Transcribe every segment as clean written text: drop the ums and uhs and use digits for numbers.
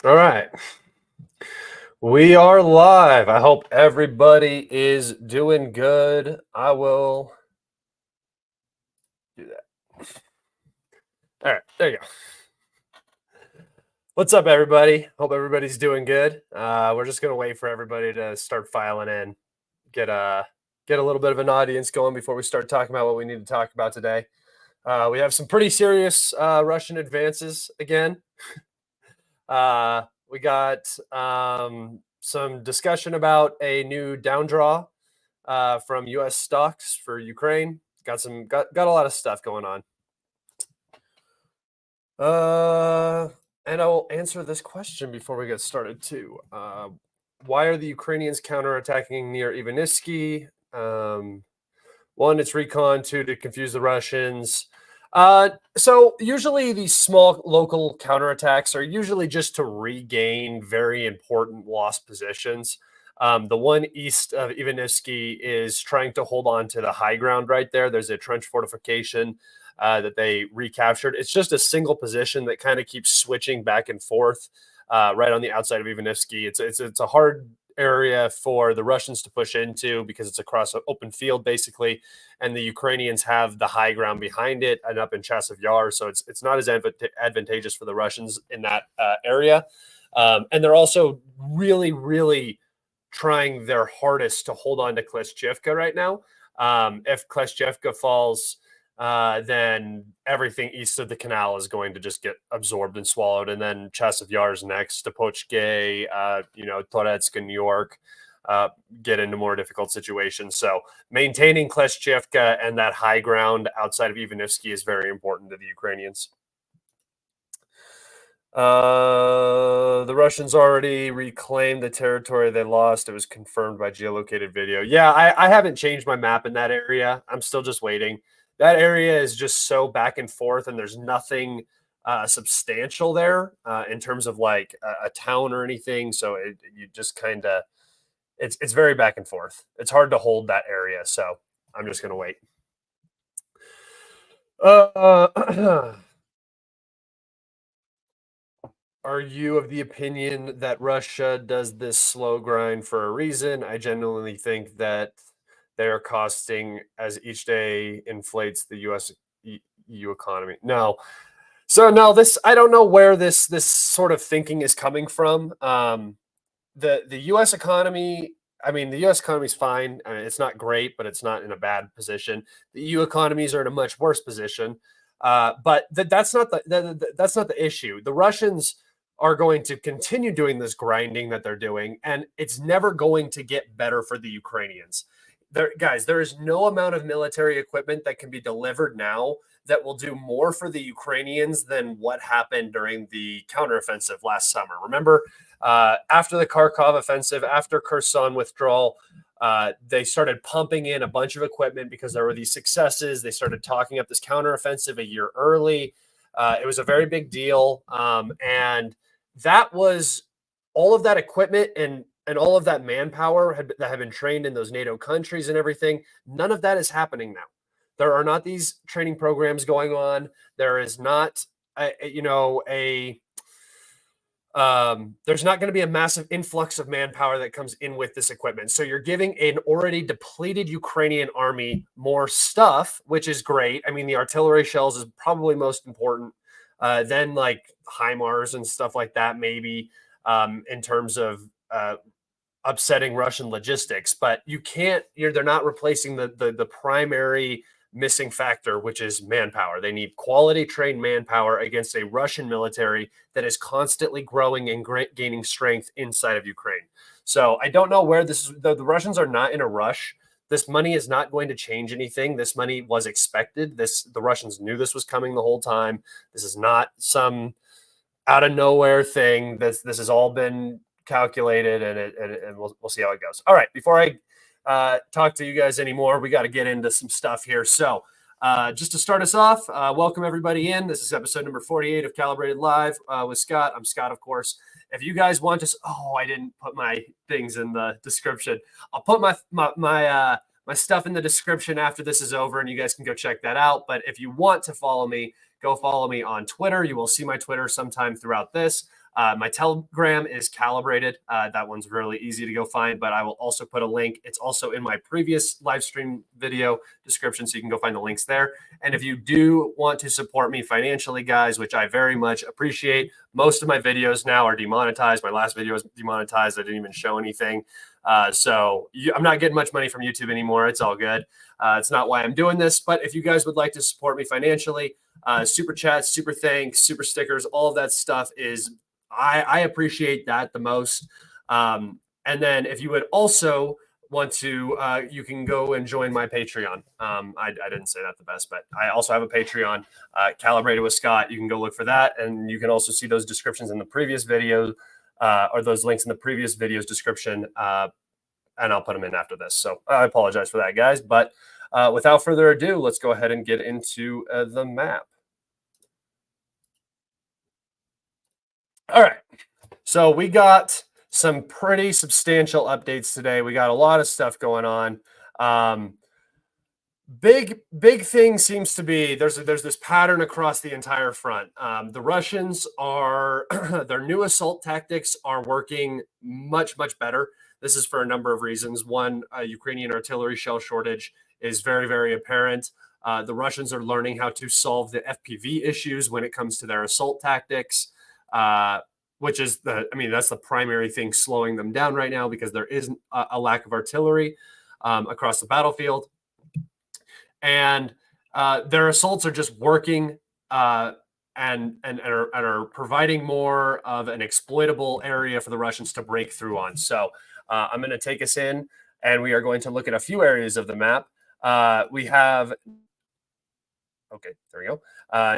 All right. We are live. I hope everybody is doing good. I will do that. All right, there you go. What's up, everybody? Hope everybody's doing good. We're just gonna wait for everybody to start filing in, get a little bit of an audience going before we start talking about what we need to talk about today. We have some pretty serious Russian advances again. We got some discussion about a new down draw from U.S. stocks for Ukraine. Got a lot of stuff going on. And I will answer this question before we get started too. Why are the Ukrainians counterattacking near Ivanytsky? One, it's recon. Two, to confuse the Russians. So usually these small local counterattacks are usually just to regain very important lost positions. The one east of Ivanytsky is trying to hold on to the high ground right there. There's a trench fortification that they recaptured. It's just a single position that kind of keeps switching back and forth right on the outside of Ivanytsky. It's a hard area for the Russians to push into because it's across an open field basically, and the Ukrainians have the high ground behind it and up in Chasiv Yar, so it's not as advantageous for the Russians in that area. And they're also really trying their hardest to hold on to Klishchivka right now. If Klishchivka falls, then everything east of the canal is going to just get absorbed and swallowed. And then Chasiv Yar is next, Topochke, Toretsk and New York get into more difficult situations. So maintaining Klishchivka and that high ground outside of Ivanytsky is very important to the Ukrainians. The Russians already reclaimed the territory they lost. It was confirmed by geolocated video. Yeah, I haven't changed my map in that area. I'm still just waiting. That area is just so back and forth, and there's nothing substantial there in terms of like a town or anything. So you just kind of, it's very back and forth. It's hard to hold that area. So I'm just going to wait. Are you of the opinion that Russia does this slow grind for a reason? I genuinely think that they are costing as each day inflates the U.S. EU economy. No. So no, I don't know where this sort of thinking is coming from. The U.S. economy, I mean, the U.S. economy is fine. I mean, it's not great, but it's not in a bad position. The EU economies are in a much worse position. But that's not the issue. The Russians are going to continue doing this grinding that they're doing, and it's never going to get better for the Ukrainians. Guys, there is no amount of military equipment that can be delivered now that will do more for the Ukrainians than what happened during the counteroffensive last summer. Remember, after the Kharkov offensive, after Kherson withdrawal, they started pumping in a bunch of equipment because there were these successes. They started talking up this counteroffensive a year early. It was a very big deal. And that was all of that equipment and all of that manpower that had been trained in those NATO countries and everything. None of that is happening now. There are not these training programs going on. There is not, there's not going to be a massive influx of manpower that comes in with this equipment. So you're giving an already depleted Ukrainian army more stuff, which is great. I mean, the artillery shells is probably most important. Then like HIMARS and stuff like that, maybe in terms of upsetting Russian logistics. But they're not replacing the primary missing factor, which is manpower. They need quality trained manpower against a Russian military that is constantly growing and gaining strength inside of Ukraine. So I don't know where this is. The Russians are not in a rush. This money is not going to change anything. This money was expected. The Russians knew this was coming the whole time. This is not some out of nowhere thing. This has all been calculated, and we'll see how it goes. All right, before I talk to you guys anymore, we got to get into some stuff here. So just to start us off, welcome everybody in. This is episode number 48 of Kalibrated Live with Scott. I'm Scott, of course. If you guys want to, I didn't put my things in the description. I'll put my stuff in the description after this is over, and you guys can go check that out. But if you want to follow me, go follow me on Twitter. You will see my Twitter sometime throughout this. My Telegram is Kalibrated. That one's really easy to go find, but I will also put a link. It's also in my previous live stream video description, so you can go find the links there. And if you do want to support me financially, guys, which I very much appreciate, most of my videos now are demonetized. My last video was demonetized. I didn't even show anything. I'm not getting much money from YouTube anymore. It's all good. It's not why I'm doing this, but if you guys would like to support me financially, super chats, super thanks, super stickers, all of that stuff is, I appreciate that the most. And then if you would also want to, you can go and join my Patreon. I didn't say that the best, but I also have a Patreon, Calibrated with Scott. You can go look for that. And you can also see those descriptions in the previous video, or those links in the previous video's description. And I'll put them in after this. So I apologize for that, guys. But without further ado, let's go ahead and get into the map. All right. So we got some pretty substantial updates today. We got a lot of stuff going on. Big thing seems to be there's this pattern across the entire front. The Russians are their new assault tactics are working much better. This is for a number of reasons. One, Ukrainian artillery shell shortage is very apparent. The Russians are learning how to solve the FPV issues when it comes to their assault tactics, which is that's the primary thing slowing them down right now, because there is a lack of artillery across the battlefield. And their assaults are just working and are providing more of an exploitable area for the Russians to break through on. So I'm going to take us in, and we are going to look at a few areas of the map. We have, okay, there we go.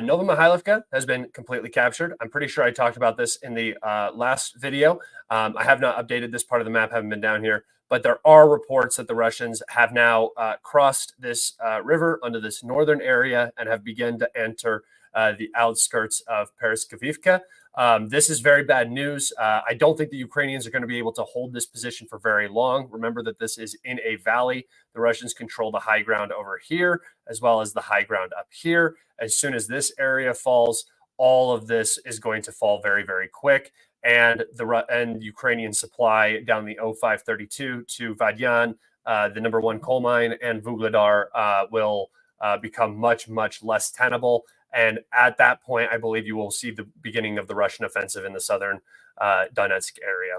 Nova Mihailovka has been completely captured. I'm pretty sure I talked about this in the last video. I have not updated this part of the map, haven't been down here, but there are reports that the Russians have now crossed this river under this northern area and have begun to enter the outskirts of Krasnohorivka. This is very bad news. I don't think the Ukrainians are going to be able to hold this position for very long. Remember that this is in a valley. The Russians control the high ground over here, as well as the high ground up here. As soon as this area falls, all of this is going to fall very quick. And the Ukrainian supply down the 0532 to Vadyan, the #1 coal mine, and Vuhledar will become much less tenable. And at that point, I believe you will see the beginning of the Russian offensive in the southern Donetsk area.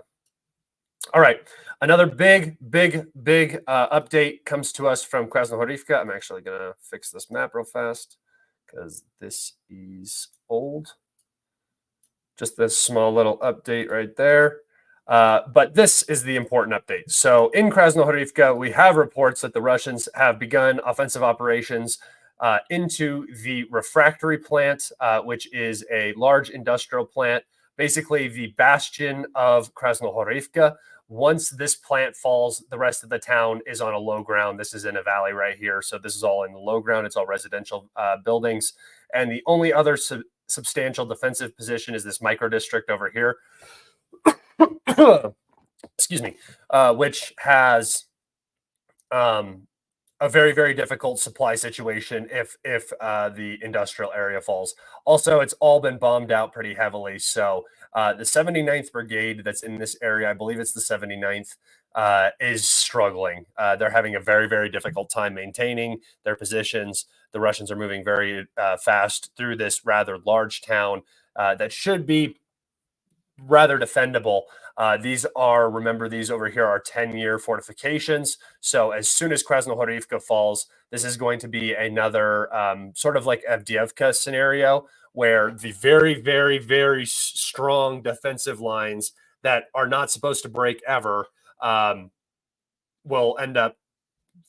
All right, another big update comes to us from Krasnohorivka. I'm actually going to fix this map real fast because this is old. Just this small little update right there. But this is the important update. So in Krasnohorivka, we have reports that the Russians have begun offensive operations into the refractory plant, which is a large industrial plant, basically the bastion of Krasnohorivka. Once this plant falls, the rest of the town is on a low ground. This is in a valley right here. So this is all in the low ground. It's all residential buildings. And the only other substantial defensive position is this micro district over here. Excuse me, which has a very difficult supply situation if the industrial area falls. Also, it's all been bombed out pretty heavily. So the 79th Brigade that's in this area, I believe it's the 79th, is struggling. They're having a very difficult time maintaining their positions. The Russians are moving very fast through this rather large town that should be rather defendable. Remember, these over here are 10-year fortifications. So as soon as Krasnohorivka falls, this is going to be another sort of like Avdeevka scenario, where the very strong defensive lines that are not supposed to break ever will end up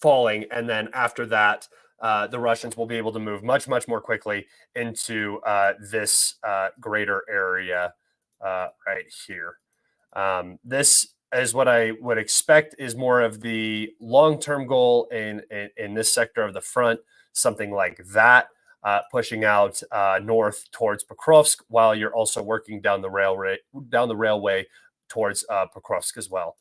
falling. And then after that, the Russians will be able to move much more quickly into this greater area right here. This is what I would expect is more of the long-term goal in this sector of the front, something like that, pushing out north towards Pokrovsk, while you're also working down the railway towards Pokrovsk as well.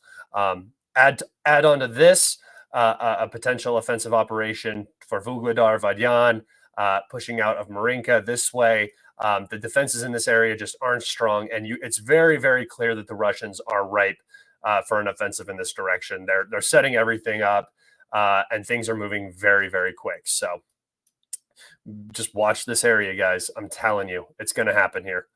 Add on to this a potential offensive operation for Vuhledar, Vadyan, pushing out of Marinka this way. The defenses in this area just aren't strong, and it's very, very clear that the Russians are ripe for an offensive in this direction. They're setting everything up, and things are moving very, very quick. So just watch this area, guys. I'm telling you, it's going to happen here.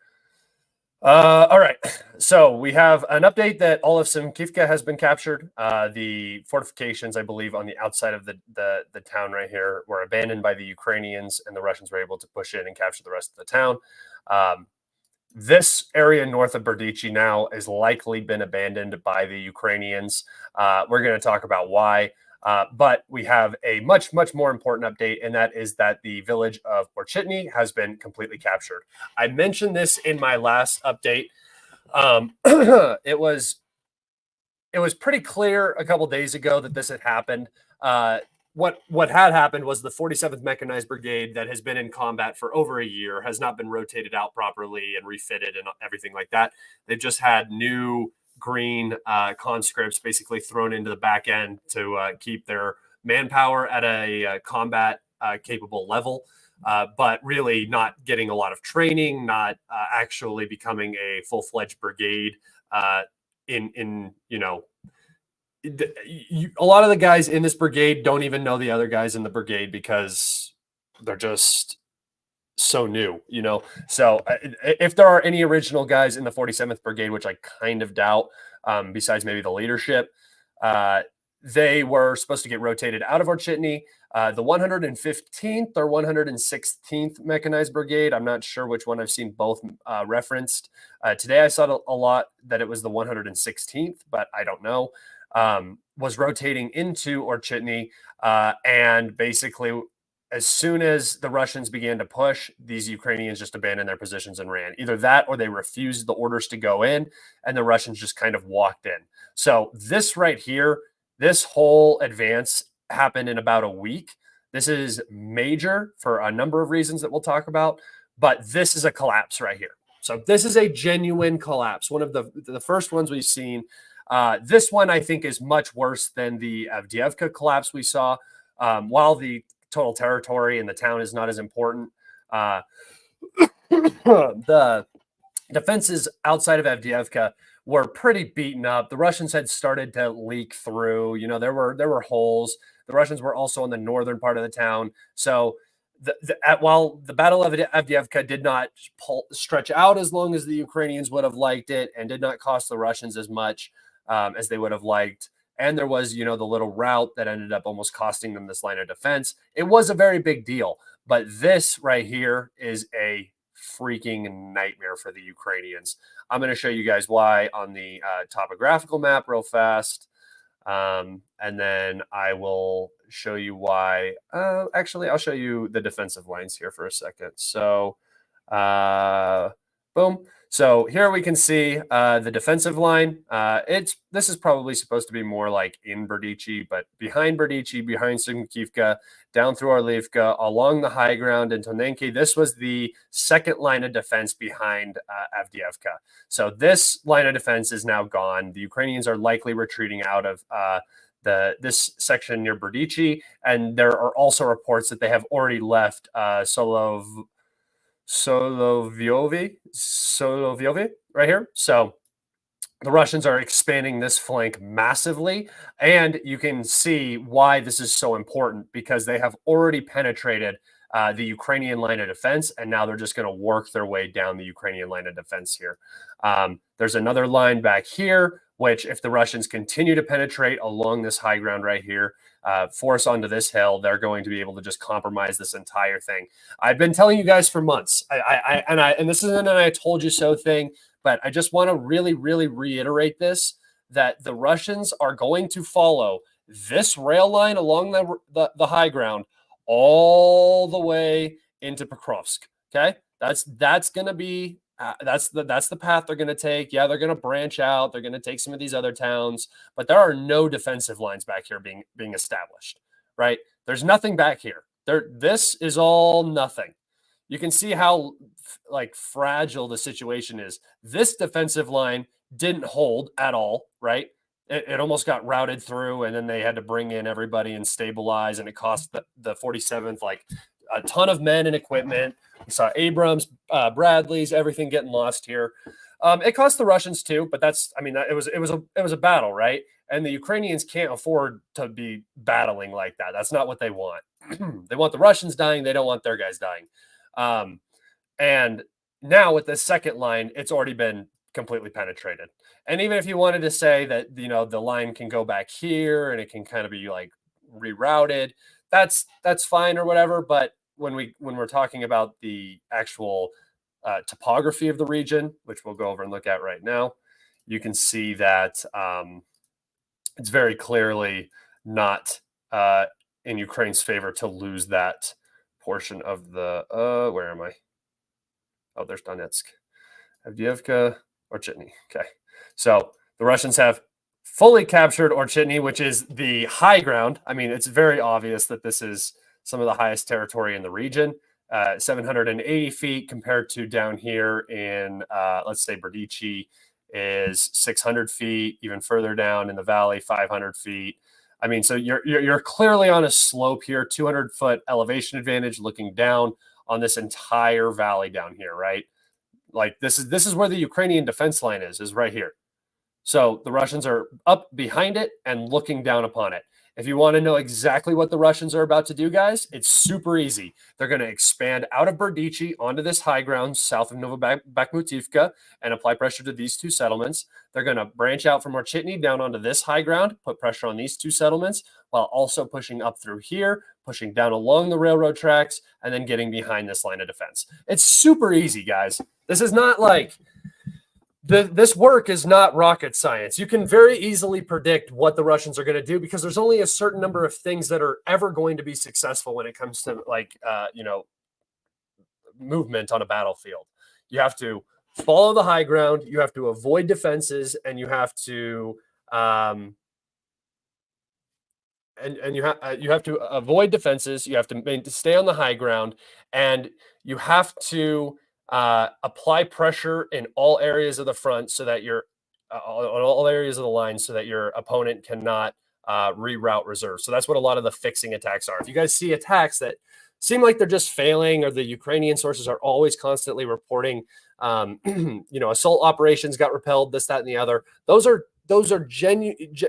All right, so we have an update that all of Sanitation has been captured. The fortifications, I believe, on the outside of the town right here were abandoned by the Ukrainians, and the Russians were able to push in and capture the rest of the town. This area north of Berdichi now has likely been abandoned by the Ukrainians. We're going to talk about why. But we have a much, much more important update, and that is that the village of Ocheretyne has been completely captured. I mentioned this in my last update. It was pretty clear a couple days ago that this had happened. What had happened was the 47th Mechanized Brigade that has been in combat for over a year has not been rotated out properly and refitted and everything like that. They've just had new green conscripts basically thrown into the back end to keep their manpower at a combat capable level, but really not getting a lot of training, not actually becoming a full-fledged brigade. A lot of the guys in this brigade don't even know the other guys in the brigade because they're just so new, So if there are any original guys in the 47th Brigade, which I kind of doubt, besides maybe the leadership, they were supposed to get rotated out of Ocheretyne. The 115th or 116th Mechanized Brigade, I'm not sure which one. I've seen both referenced. Today I saw a lot that it was the 116th, but I don't know, was rotating into Ocheretyne, and basically as soon as the Russians began to push, these Ukrainians just abandoned their positions and ran. Either that or they refused the orders to go in, and the Russians just kind of walked in. So this right here, this whole advance happened in about a week. This is major for a number of reasons that we'll talk about, but this is a collapse right here. So this is a genuine collapse, one of the first ones we've seen. This one, I think, is much worse than the Avdeevka collapse we saw. While the total territory and the town is not as important, the defenses outside of Avdeevka were pretty beaten up. The Russians had started to leak through. There were holes. The Russians were also on the northern part of the town. So while the Battle of Avdeevka did not stretch out as long as the Ukrainians would have liked it, and did not cost the Russians as much as they would have liked, and there was, the little route that ended up almost costing them this line of defense. It was a very big deal. But this right here is a freaking nightmare for the Ukrainians. I'm going to show you guys why on the topographical map real fast. And then I will show you why. Actually, I'll show you the defensive lines here for a second. So, boom. So here we can see the defensive line. This is probably supposed to be more like in Berdichi, but behind Berdichi, behind Sanitation, down through Orlivka, along the high ground in Tonenki. This was the second line of defense behind Avdeevka. So this line of defense is now gone. The Ukrainians are likely retreating out of this section near Berdichi, and there are also reports that they have already left Solovyovi right here. So the Russians are expanding this flank massively, and you can see why this is so important, because they have already penetrated the Ukrainian line of defense, and now they're just going to work their way down the Ukrainian line of defense here. There's another line back here, which if the Russians continue to penetrate along this high ground right here, force onto this hill, they're going to be able to just compromise this entire thing. I've been telling you guys for months, and this isn't an "I told you so" thing, but I just want to really, really reiterate this, that the Russians are going to follow this rail line along the high ground all the way into Pokrovsk. Okay, that's going to be that's the path they're going to take. Yeah, they're going to branch out. They're going to take some of these other towns, but there are no defensive lines back here being established. Right? There's nothing back here. This is all nothing. You can see how fragile the situation is. This defensive line didn't hold at all. Right? It almost got routed through, and then they had to bring in everybody and stabilize, and it cost the 47th a ton of men and equipment. We saw Abrams, Bradleys, everything getting lost here. It cost the Russians too, but it was a battle, right? And the Ukrainians can't afford to be battling like that. That's not what they want. They want the Russians dying. They don't want their guys dying. And now with the second line, it's already been completely penetrated. And even if you wanted to say that, the line can go back here and it can kind of be like rerouted, that's fine or whatever. But when we're talking about the actual topography of the region, which we'll go over and look at right now, you can see that it's very clearly not in Ukraine's favor to lose that portion of the where am I? Oh, there's Donetsk, Avdeevka, Ocheretyne. Okay, so the Russians have fully captured Ocheretyne, which is the high ground. I mean, it's very obvious that this is some of the highest territory in the region. 780 feet compared to down here in, let's say, Berdichi is 600 feet. Even further down in the valley, 500 feet. I mean, so you're clearly on a slope here, 200-foot elevation advantage looking down on this entire valley down here, right? Like this is where the Ukrainian defense line is right here. So the Russians are up behind it and looking down upon it. If you want to know exactly what the Russians are about to do, guys, it's super easy. They're going to expand out of Berdichi onto this high ground south of Bakhmutivka and apply pressure to these two settlements. They're going to branch out from Ocheretyne down onto this high ground, put pressure on these two settlements, while also pushing up through here, pushing down along the railroad tracks, and then getting behind this line of defense. It's super easy, guys. This is not like... This work is not rocket science. You can very easily predict what the Russians are going to do because there's only a certain number of things that are ever going to be successful when it comes to movement on a battlefield. You have to follow the high ground, you have to avoid defenses, and you have to you have to avoid defenses. You have to stay on the high ground, and you have to apply pressure in all areas of the front so that you're on all areas of the line so that your opponent cannot reroute reserves. So that's what a lot of the fixing attacks are. If you guys see attacks that seem like they're just failing, or the Ukrainian sources are always constantly reporting, assault operations got repelled, this, that, and the other. Those are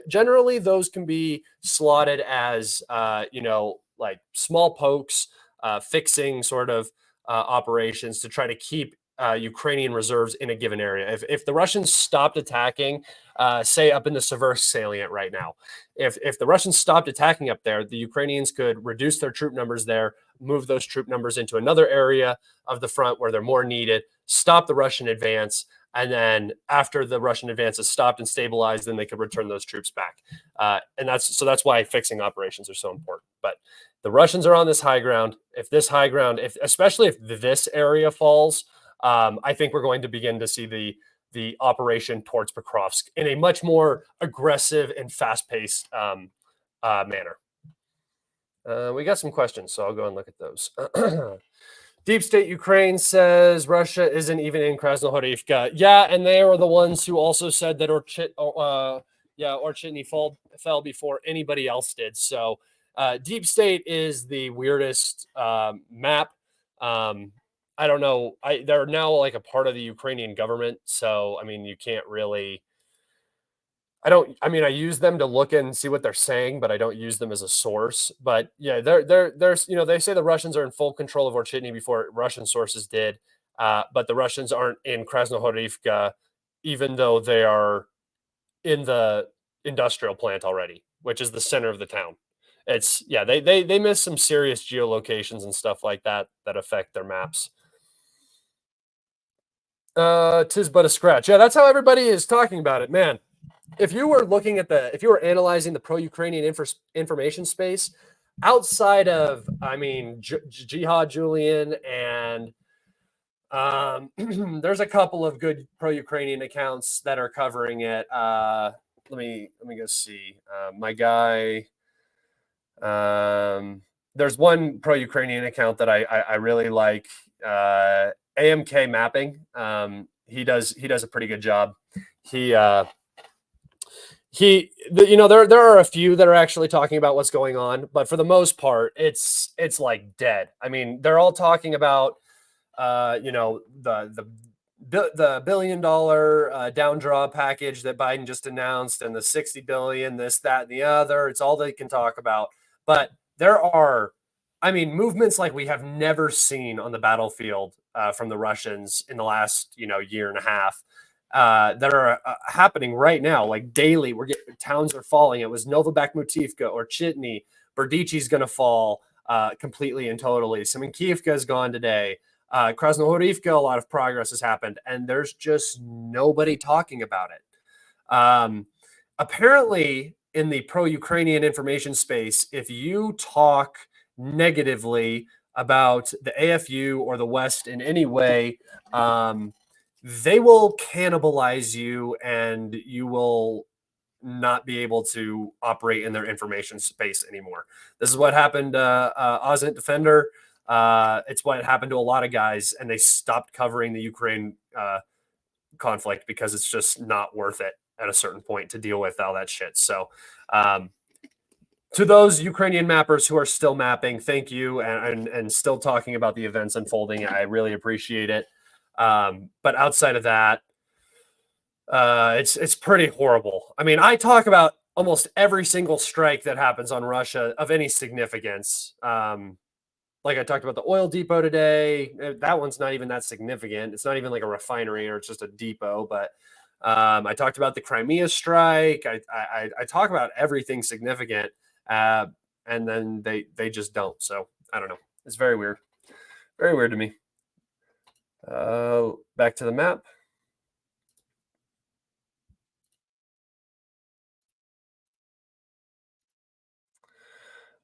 generally those can be slotted as like small pokes, fixing sort of operations to try to keep Ukrainian reserves in a given area. If the Russians stopped attacking, say up in the Seversk salient right now, if the Russians stopped attacking up there, the Ukrainians could reduce their troop numbers there, move those troop numbers into another area of the front where they're more needed, stop the Russian advance, and then after the Russian advance is stopped and stabilized, then they could return those troops back. And that's why fixing operations are so important. But the Russians are on this high ground. If this high ground, especially if this area falls, I think we're going to begin to see the operation towards Pokrovsk in a much more aggressive and fast-paced manner. We got some questions, so I'll go and look at those. Deep State Ukraine says Russia isn't even in Krasnohorivka. Yeah, and they were the ones who also said that Ocheretyne fell before anybody else did. So Deep State is the weirdest map. I don't know. They're now like a part of the Ukrainian government. So, I mean, you can't really... I use them to look and see what they're saying, but I don't use them as a source. But yeah, there's they say the Russians are in full control of Ocheretyne before Russian sources did, but the Russians aren't in Krasnohorivka, even though they are in the industrial plant already, which is the center of the town. They miss some serious geolocations and stuff like that affect their maps. Tis but a scratch. Yeah, that's how everybody is talking about it, man. If you were analyzing the pro-Ukrainian information space outside of, Jihad Julian, and there's a couple of good pro-Ukrainian accounts that are covering it. Let me go see. My guy, there's one pro-Ukrainian account that I really like. AMK Mapping. He does a pretty good job. there are a few that are actually talking about what's going on, but for the most part, it's like dead. I mean, they're all talking about the $1 billion down draw package that Biden just announced, and the 60 billion, this, that, and the other. It's all they can talk about. But there are, I mean, movements like we have never seen on the battlefield from the Russians in the last year and a half. That are happening right now, like daily. Towns are falling. It was Novobakhmutivka or Chitny. Berdichy's going to fall completely and totally. Semenkiivka is gone today. Krasnohorivka, a lot of progress has happened, and there's just nobody talking about it. Apparently, in the pro-Ukrainian information space, if you talk negatively about the AFU or the West in any way, they will cannibalize you, and you will not be able to operate in their information space anymore. This is what happened to Ozent Defender. It's what happened to a lot of guys, and they stopped covering the Ukraine conflict because it's just not worth it at a certain point to deal with all that shit. So to those Ukrainian mappers who are still mapping, thank you, and still talking about the events unfolding. I really appreciate it. But outside of that, it's pretty horrible. I mean, I talk about almost every single strike that happens on Russia of any significance. Like I talked about the oil depot today. That one's not even that significant. It's not even like a refinery, or it's just a depot. But I talked about the Crimea strike. I talk about everything significant, and then they just don't. So I don't know. It's very weird. Very weird to me. Back to the map.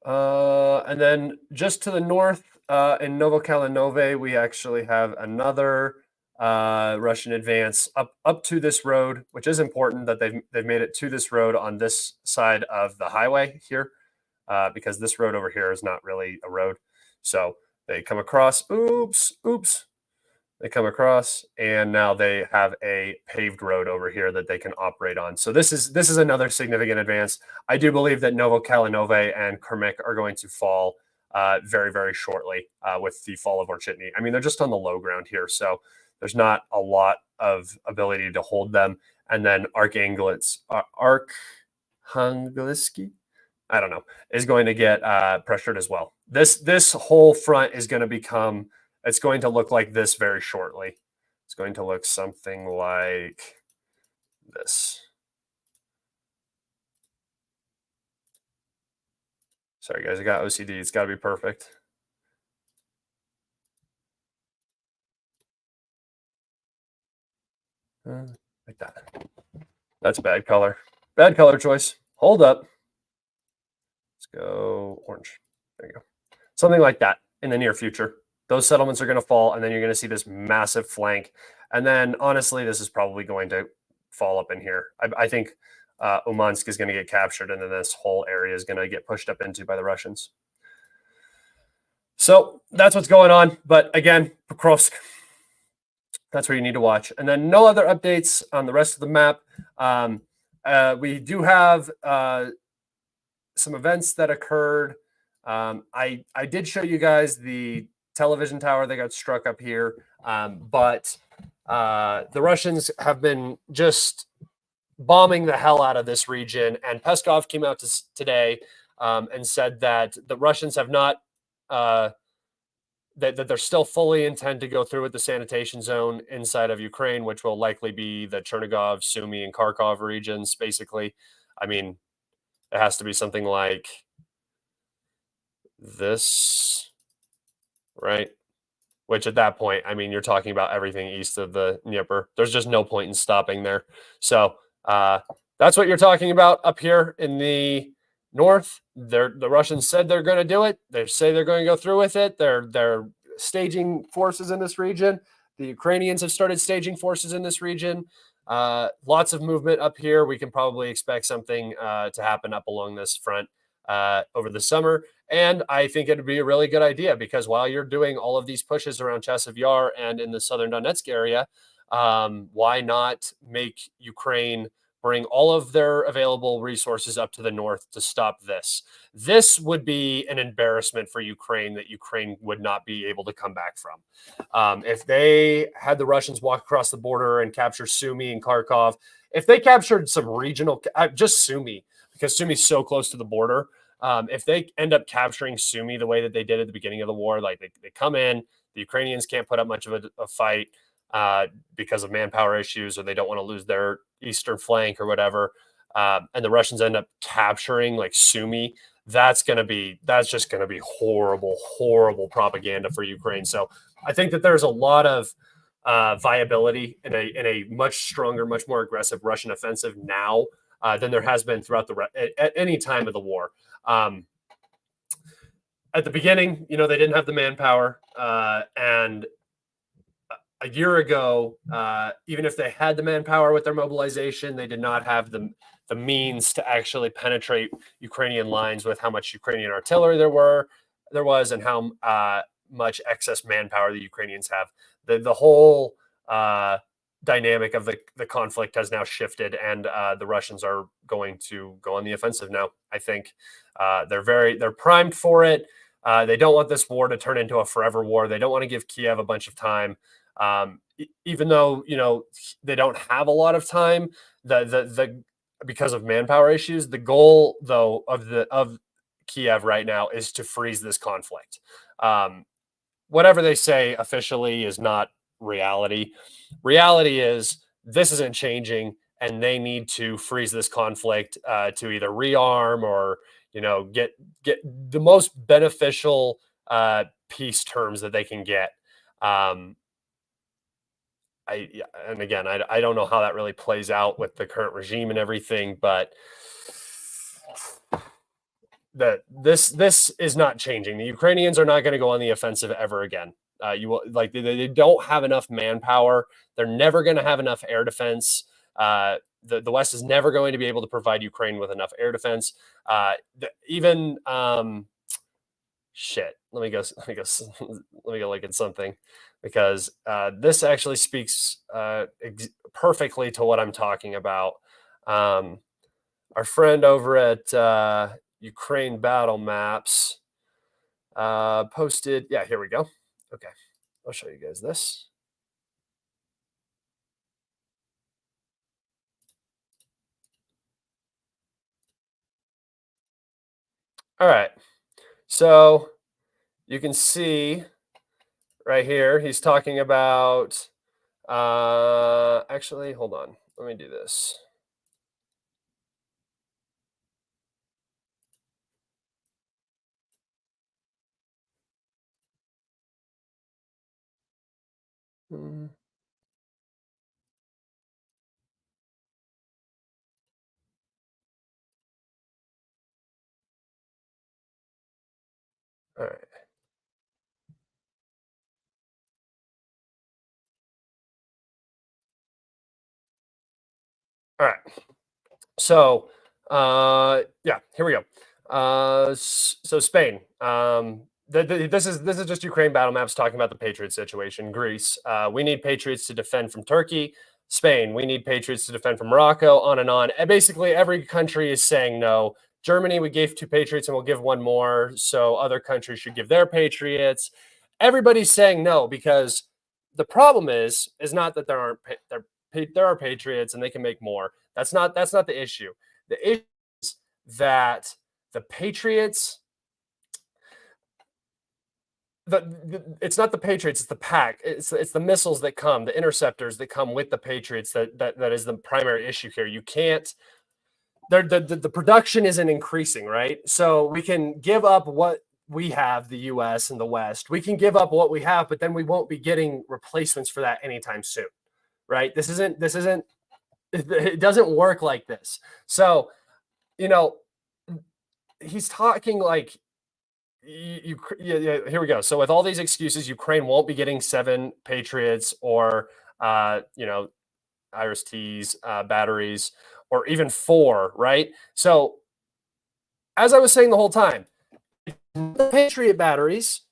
And then just to the north, in Novokalinove, we actually have another Russian advance up to this road, which is important that they've made it to this road on this side of the highway here, because this road over here is not really a road. So they come across. Oops. They come across, and now they have a paved road over here that they can operate on. So this is another significant advance. I do believe that Novokalinove and Kermik are going to fall very, very shortly with the fall of Ocheretyne. I mean, they're just on the low ground here, so there's not a lot of ability to hold them. And then Arkhangelsk, I don't know, is going to get pressured as well. This whole front is going to become. It's going to look like this very shortly. It's going to look something like this. Sorry, guys, I got OCD. It's got to be perfect. Like that. That's a bad color. Bad color choice. Hold up. Let's go orange. There you go. Something like that in the near future. Those settlements are going to fall, and then you're going to see this massive flank. And then, honestly, this is probably going to fall up in here. I think Umansk is going to get captured, and then this whole area is going to get pushed up into by the Russians. So that's what's going on. But again, Pokrovsk, that's where you need to watch. And then no other updates on the rest of the map. We do have some events that occurred. I did show you guys the television tower that got struck up here, but the Russians have been just bombing the hell out of this region. And Peskov came out today and said that the Russians have not, that they're still fully intend to go through with the sanitation zone inside of Ukraine, which will likely be the Chernigov, Sumy, and Kharkov regions, basically. I mean, it has to be something like this, right? Which at that point, I mean, you're talking about everything east of the Dnieper. There's just no point in stopping there. So that's what you're talking about up here in the north. The Russians said they're going to do it. They say they're going to go through with it. They're staging forces in this region. The Ukrainians have started staging forces in this region. Lots of movement up here. We can probably expect something to happen up along this front over the summer. And I think it'd be a really good idea, because while you're doing all of these pushes around Chasiv Yar and in the southern Donetsk area, why not make Ukraine bring all of their available resources up to the north to stop this. This would be an embarrassment for Ukraine that Ukraine would not be able to come back from. If they had the Russians walk across the border and capture Sumy and Kharkov, if they captured some regional, just Sumy, because Summy's so close to the border, if they end up capturing Sumy the way that they did at the beginning of the war, like they come in, the Ukrainians can't put up much of a fight because of manpower issues, or they don't want to lose their eastern flank or whatever, and the Russians end up capturing like Sumy, that's just going to be horrible, horrible propaganda for Ukraine. So I think that there's a lot of viability in a much stronger, much more aggressive Russian offensive now than there has been throughout at any time of the war. At the beginning, they didn't have the manpower, and a year ago, even if they had the manpower with their mobilization, they did not have the means to actually penetrate Ukrainian lines with how much Ukrainian artillery there was, and how much excess manpower the Ukrainians have. The whole dynamic of the conflict has now shifted, and the Russians are going to go on the offensive now. I think they're primed for it. They don't want this war to turn into a forever war. They don't want to give Kiev a bunch of time. Even though they don't have a lot of time, because of manpower issues, the goal though of Kiev right now is to freeze this conflict. Whatever they say officially is not reality. Reality is this isn't changing, and they need to freeze this conflict to either rearm or get the most beneficial peace terms that they can get. I don't know how that really plays out with the current regime and everything, but this is not changing. The Ukrainians are not going to go on the offensive ever again. They don't have enough manpower. They're never going to have enough air defense. The West is never going to be able to provide Ukraine with enough air defense. Shit. Let me go look at something, because this actually speaks perfectly to what I'm talking about. Our friend over at Ukraine Battle Maps posted. Yeah, here we go. Okay, I'll show you guys this. All right, so you can see right here, he's talking about, actually, hold on. Let me do this. All right. All right. So, yeah, here we go. So Spain. This is just Ukraine battle maps talking about the Patriot situation. Greece. We need Patriots to defend from Turkey. Spain. We need Patriots to defend from Morocco. On and on. And basically, every country is saying no. Germany, we gave 2 Patriots and we'll give 1 more. So other countries should give their Patriots. Everybody's saying no, because the problem is not that there are Patriots and they can make more. That's not the issue. The issue is that the Patriots, it's not the Patriots, it's the pack. It's the missiles that come, the interceptors that come with the Patriots that is the primary issue here. You can't. The production isn't increasing, right? So we can give up what we have, the U.S. and the West. We can give up what we have, but then we won't be getting replacements for that anytime soon, right? This isn't. It doesn't work like this. So, he's talking like here we go. So with all these excuses, Ukraine won't be getting 7 Patriots or IRIS-Ts, batteries, or even 4, right? So as I was saying the whole time, the Patriot batteries,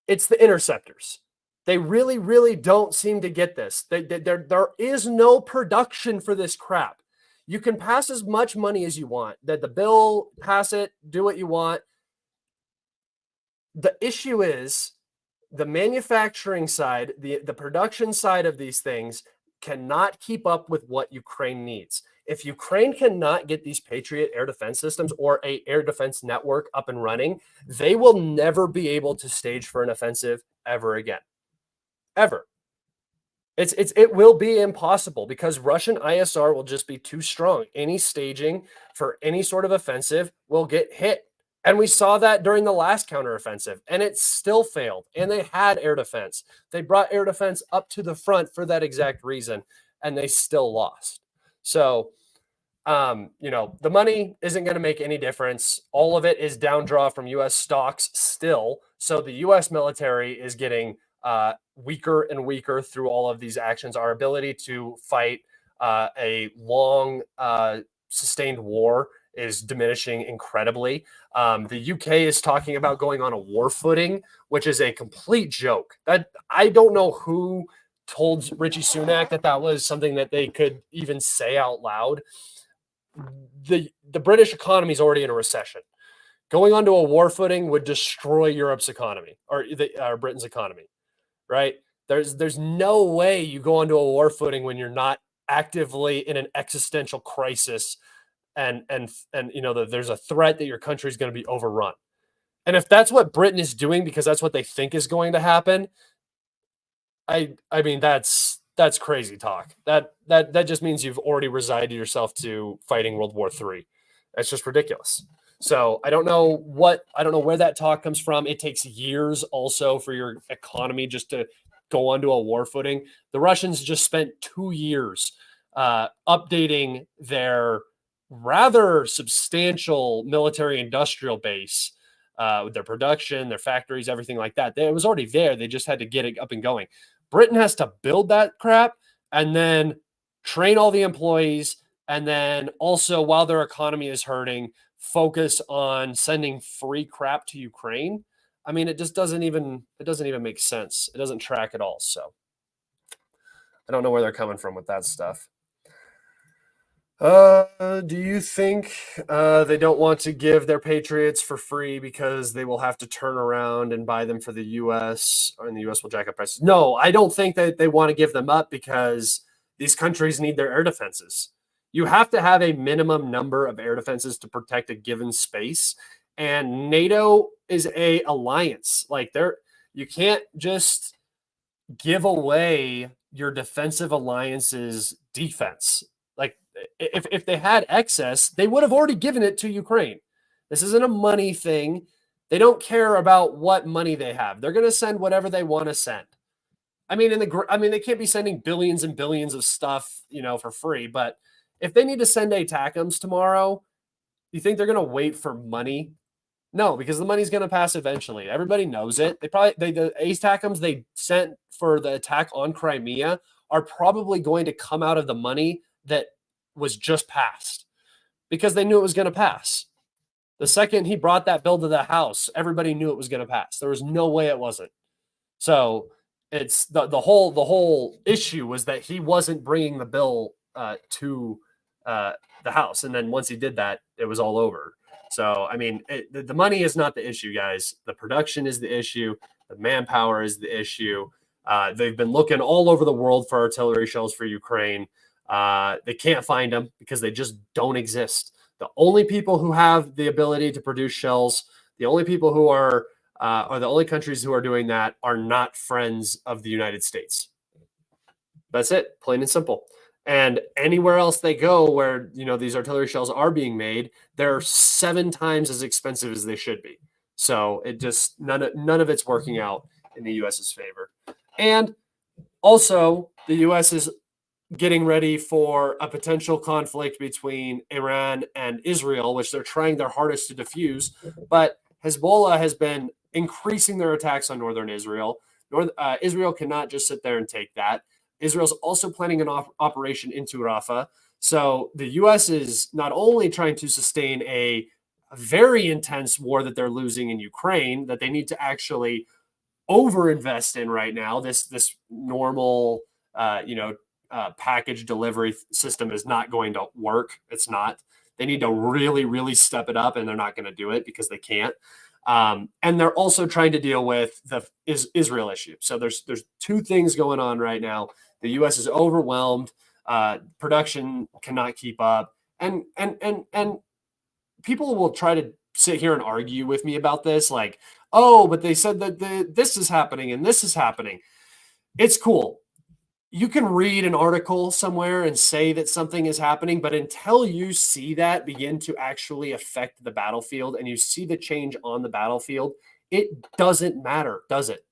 it's the interceptors. They really, really don't seem to get this. There is no production for this crap. You can pass as much money as you want. That the bill, pass it, do what you want. The issue is the manufacturing side, the production side of these things cannot keep up with what Ukraine needs. If Ukraine cannot get these Patriot air defense systems or a air defense network up and running, they will never be able to stage for an offensive ever again. Ever. It will be impossible because Russian ISR will just be too strong. Any staging for any sort of offensive will get hit. And we saw that during the last counteroffensive, and it still failed. And they had air defense. They brought air defense up to the front for that exact reason, and they still lost. So, the money isn't going to make any difference. All of it is down draw from U.S. stocks still. So the U.S. military is getting weaker and weaker through all of these actions. Our ability to fight a long, sustained war is diminishing incredibly. The UK is talking about going on a war footing, which is a complete joke. That I don't know who told Richie Sunak that was something that they could even say out loud. The British economy is already in a recession. Going onto a war footing would destroy Europe's economy or Britain's economy, right? There's no way you go onto a war footing when you're not actively in an existential crisis and there's a threat that your country is going to be overrun. And if that's what Britain is doing because that's what they think is going to happen, I mean that's crazy talk. That just means you've already resigned yourself to fighting World War III. That's just ridiculous. So I don't know where that talk comes from. It takes years also for your economy just to go onto a war footing. The Russians just spent 2 years updating their rather substantial military industrial base with their production, their factories, everything like that. It was already there. They just had to get it up and going. Britain has to build that crap and then train all the employees. And then also, while their economy is hurting, focus on sending free crap to Ukraine. I mean, it doesn't even make sense. It doesn't track at all. So I don't know where they're coming from with that stuff. Do you think they don't want to give their Patriots for free because they will have to turn around and buy them for the U.S. and the U.S. will jack up prices? No, I don't think that they want to give them up because these countries need their air defenses. You have to have a minimum number of air defenses to protect a given space, and NATO is a alliance. Like you can't just give away your defensive alliance's defense. Like if they had excess, they would have already given it to Ukraine. This isn't a money thing. They don't care about what money they have. They're going to send whatever they want to send. I mean, they can't be sending billions and billions of stuff, for free. But if they need to send ATACMS tomorrow, you think they're going to wait for money? No, because the money's going to pass eventually. Everybody knows it. The ATACMS they sent for the attack on Crimea are probably going to come out of the money that was just passed because they knew it was going to pass. The second he brought that bill to the House, everybody knew it was going to pass. There was no way it wasn't. So it's the whole issue was that he wasn't bringing the bill to the House. And then once he did that, it was all over. So, I mean, the money is not the issue, guys. The production is the issue. The manpower is the issue. They've been looking all over the world for artillery shells for Ukraine. They can't find them because they just don't exist. The only people who have the ability to produce shells, the only people who are the only countries who are doing that are not friends of the United States. That's it, plain and simple. And anywhere else they go where, these artillery shells are being made, they're 7 times as expensive as they should be. So it just, none of it's working out in the U.S.'s favor. And also, the U.S. is getting ready for a potential conflict between Iran and Israel, which they're trying their hardest to defuse. But Hezbollah has been increasing their attacks on northern Israel. Israel cannot just sit there and take that. Israel's also planning an operation into Rafah. So the U.S. is not only trying to sustain a very intense war that they're losing in Ukraine, that they need to actually overinvest in right now, this normal, package delivery system is not going to work. It's not. They need to really, really step it up, and they're not going to do it because they can't. And they're also trying to deal with the Israel issue. So there's two things going on right now. The U.S. is overwhelmed. Production cannot keep up, and people will try to sit here and argue with me about this, like, oh, but they said that this is happening and this is happening. It's cool. You can read an article somewhere and say that something is happening, but until you see that begin to actually affect the battlefield and you see the change on the battlefield, it doesn't matter, does it?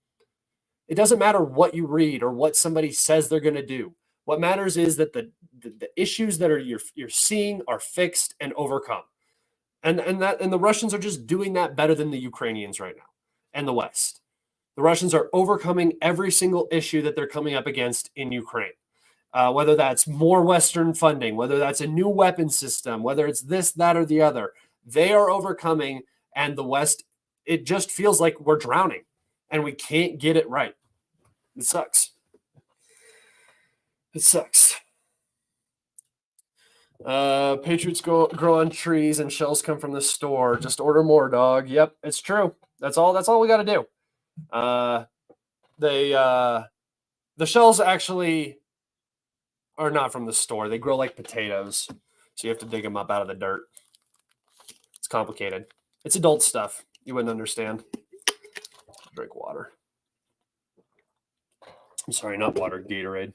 It doesn't matter what you read or what somebody says they're going to do. What matters is that the issues that you're seeing are fixed and overcome. And the Russians are just doing that better than the Ukrainians right now and the West. The Russians are overcoming every single issue that they're coming up against in Ukraine, whether that's more Western funding, whether that's a new weapon system, whether it's this, that, or the other. They are overcoming, and the West, it just feels like we're drowning, and we can't get it right. It sucks. It sucks. Patriots grow on trees and shells come from the store. Just order more, dog. Yep, it's true. That's all we got to do. The shells actually are not from the store. They grow like potatoes, so you have to dig them up out of the dirt. It's complicated. It's adult stuff. You wouldn't understand. Drink water. I'm sorry, not water, Gatorade.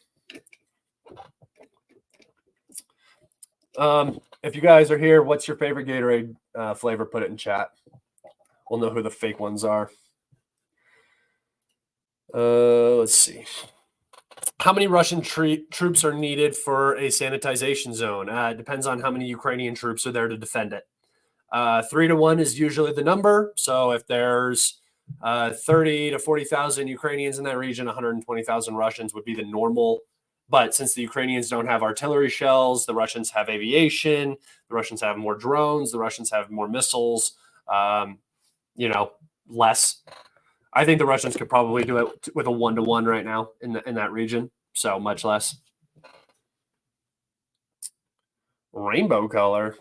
If you guys are here, what's your favorite Gatorade flavor? Put it in chat. We'll know who the fake ones are. Let's see. How many Russian troops are needed for a sanitization zone? It depends on how many Ukrainian troops are there to defend it. 3 to 1 is usually the number. So if there's 30 to 40,000 Ukrainians in that region, 120,000 Russians would be the normal. But since the Ukrainians don't have artillery shells, the Russians have aviation, the Russians have more drones, the Russians have more missiles, less. I think the Russians could probably do it with a 1-to-1 right now in that region. So much less. Rainbow color.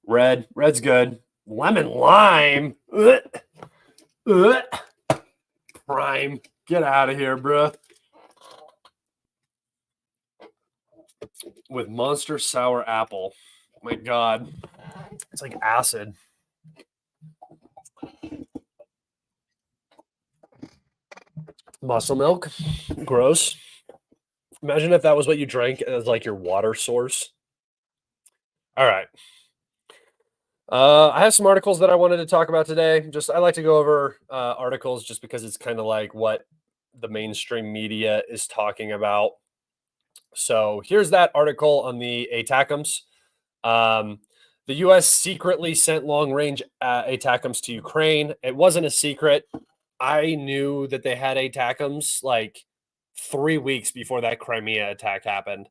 Red's good. Lemon lime. Prime. Get out of here, bruh. With Monster Sour Apple. My God. It's like acid. Muscle milk. Gross. Imagine if that was what you drank as like your water source. All right. I have some articles that I wanted to talk about today. I like to go over articles just because it's kind of like what the mainstream media is talking about. So here's that article on the ATACMS. The U.S. secretly sent long-range ATACMS to Ukraine. It wasn't a secret. I knew that they had ATACMS like 3 weeks before that Crimea attack happened.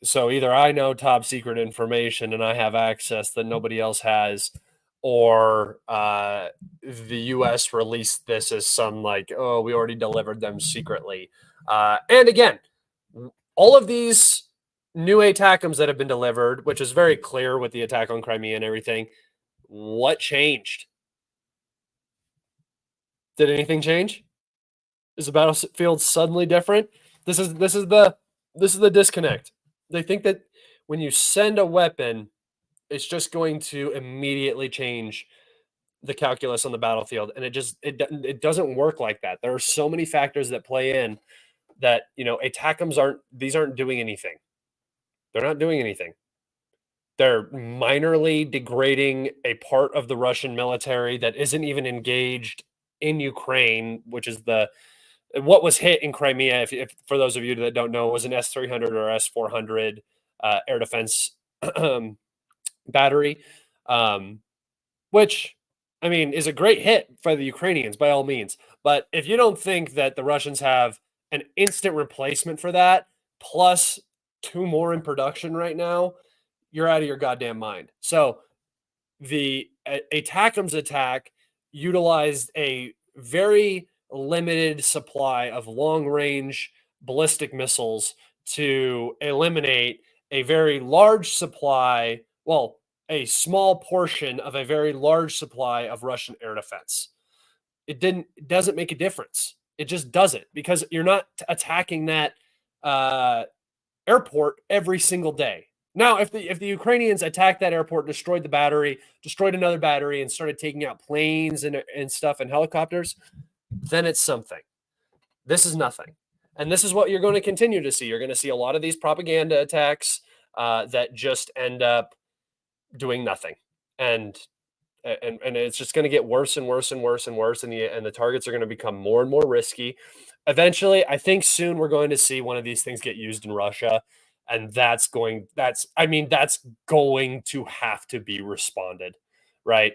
So either I know top secret information and I have access that nobody else has, or the U.S. released this as some like, oh, we already delivered them secretly. And again, all of these new ATACMS that have been delivered, which is very clear with the attack on Crimea and everything, what changed? Did anything change? Is the battlefield suddenly different? This is the disconnect. They think that when you send a weapon, it's just going to immediately change the calculus on the battlefield, and it doesn't work like that. There are so many factors that play in that, ATACMS aren't doing anything. They're not doing anything. They're minorly degrading a part of the Russian military that isn't even engaged in Ukraine, which is what was hit in Crimea. If for those of you that don't know, was an S-300 or S-400 air defense battery, which, I mean, is a great hit for the Ukrainians by all means. But if you don't think that the Russians have an instant replacement for that, plus 2 more in production right now, you're out of your goddamn mind. So the ATACMS attack utilized a very limited supply of long-range ballistic missiles to eliminate a very large supply, well, a small portion of a very large supply of Russian air defense. It doesn't make a difference. It just doesn't, because you're not attacking that airport every single day. Now, if the Ukrainians attacked that airport, destroyed the battery, destroyed another battery, and started taking out planes and stuff and helicopters, then it's something. This is nothing. And this is what you're going to continue to see. You're going to see a lot of these propaganda attacks that just end up doing nothing. And it's just going to get worse and worse and worse and worse. And the targets are going to become more and more risky. Eventually, I think soon we're going to see one of these things get used in Russia. And that's going to have to be responded, right?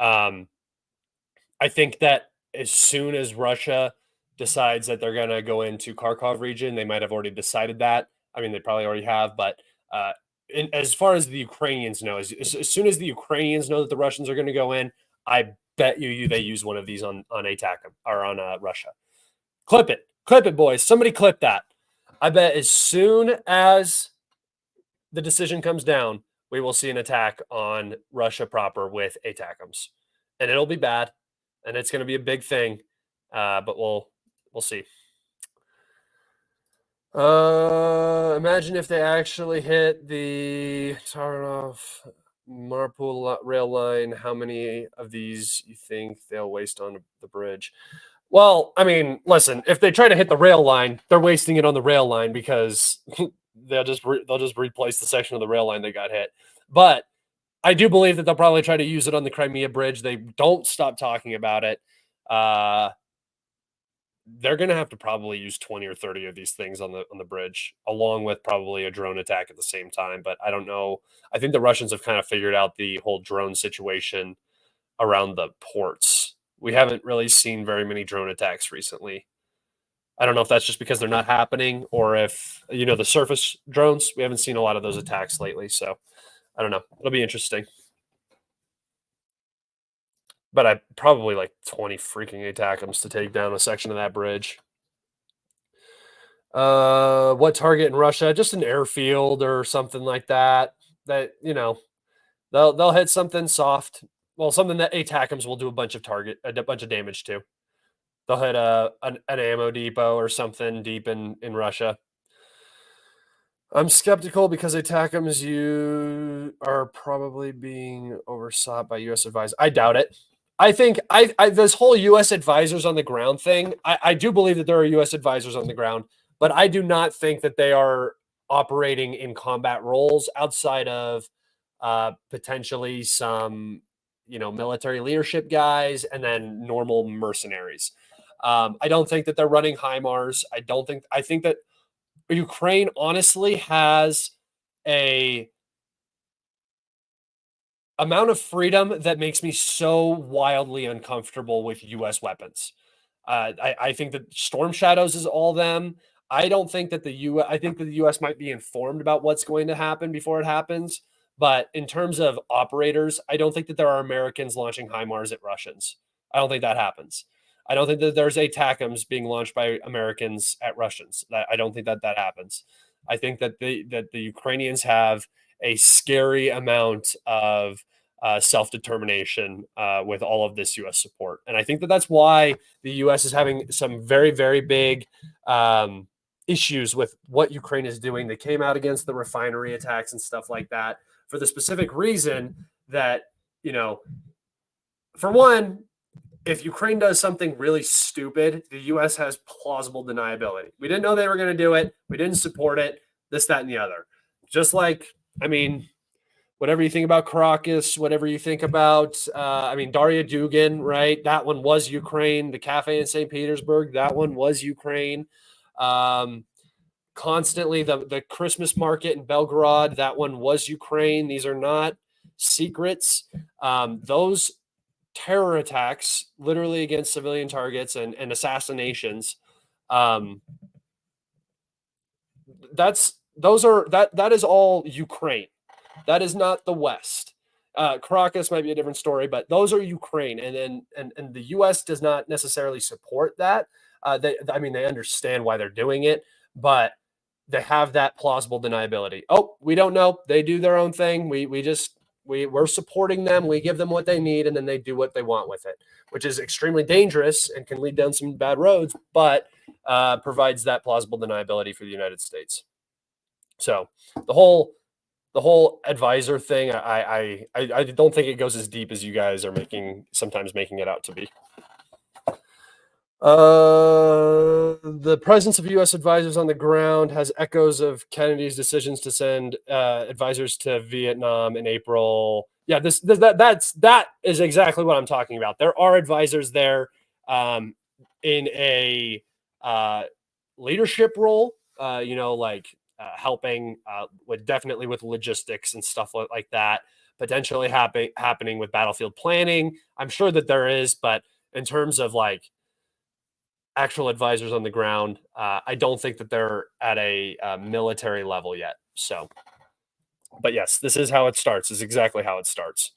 I think that as soon as Russia decides that they're going to go into Kharkov region, they might have already decided that. I mean, they probably already have, but as far as the Ukrainians know, as soon as the Ukrainians know that the Russians are going to go in, I bet you they use one of these on ATACMS or on Russia. Clip it, boys. Somebody clip that. I bet as soon as the decision comes down, we will see an attack on Russia proper with ATACMS, and it'll be bad, and it's going to be a big thing. But we'll see. Imagine if they actually hit the Marpol rail line. How many of these you think they'll waste on the bridge? Well, I mean, listen, if they try to hit the rail line, they're wasting it on the rail line because they'll just replace the section of the rail line that got hit. But I do believe that they'll probably try to use it on the Crimea bridge. They don't stop talking about it. They're going to have to probably use 20 or 30 of these things on the bridge, along with probably a drone attack at the same time. But I don't know. I think the Russians have kind of figured out the whole drone situation around the ports. We haven't really seen very many drone attacks recently. I don't know if that's just because they're not happening, or if, the surface drones, we haven't seen a lot of those attacks lately. So I don't know. It'll be interesting. But I probably like 20 freaking ATACMS to take down a section of that bridge. What target in Russia? Just an airfield or something like that. That, they'll hit something soft. Well, something that ATACMS will do a bunch of damage to. They'll hit an ammo depot or something deep in Russia. I'm skeptical because ATACMS you are probably being oversought by U.S. advisors. I doubt it. I think this whole U.S. advisors on the ground thing, I do believe that there are U.S. advisors on the ground, but I do not think that they are operating in combat roles outside of potentially some, military leadership guys and then normal mercenaries. I don't think that they're running HIMARS. I think that Ukraine honestly has a amount of freedom that makes me so wildly uncomfortable with U.S. weapons. I think that Storm Shadows is all them. I don't think that I think that the U.S. might be informed about what's going to happen before it happens. But in terms of operators, I don't think that there are Americans launching HIMARS at Russians. I don't think that happens. I don't think that there's ATACMS being launched by Americans at Russians. I don't think that happens. I think that the Ukrainians have a scary amount of self-determination with all of this U.S. support. And I think that that's why the U.S. is having some very, very big issues with what Ukraine is doing. They came out against the refinery attacks and stuff like that for the specific reason that, for one, if Ukraine does something really stupid, the U.S. has plausible deniability. We didn't know they were going to do it. We didn't support it, this, that, and the other. Just like, whatever you think about Caracas, whatever you think about, Daria Dugin, right? That one was Ukraine. The cafe in St. Petersburg, that one was Ukraine. Constantly, the Christmas market in Belgorod, that one was Ukraine. These are not secrets. Those terror attacks, literally against civilian targets and assassinations, that is all Ukraine. That is not the West. Caracas might be a different story, but those are Ukraine, and the U.S. does not necessarily support that. They understand why they're doing it, but they have that plausible deniability. Oh, we don't know. They do their own thing. We're supporting them. We give them what they need, and then they do what they want with it, which is extremely dangerous and can lead down some bad roads, but provides that plausible deniability for the United States. So the whole advisor thing, I don't think it goes as deep as you guys are sometimes making it out to be. The presence of U.S. advisors on the ground has echoes of Kennedy's decisions to send advisors to Vietnam in April. Yeah, that is exactly what I'm talking about. There are advisors there in a leadership role, helping definitely with logistics and stuff like that, potentially happening with battlefield planning. I'm sure that there is, but in terms of actual advisors on the ground, I don't think that they're at a military level yet. So, but yes, this is how it starts. This is exactly how it starts.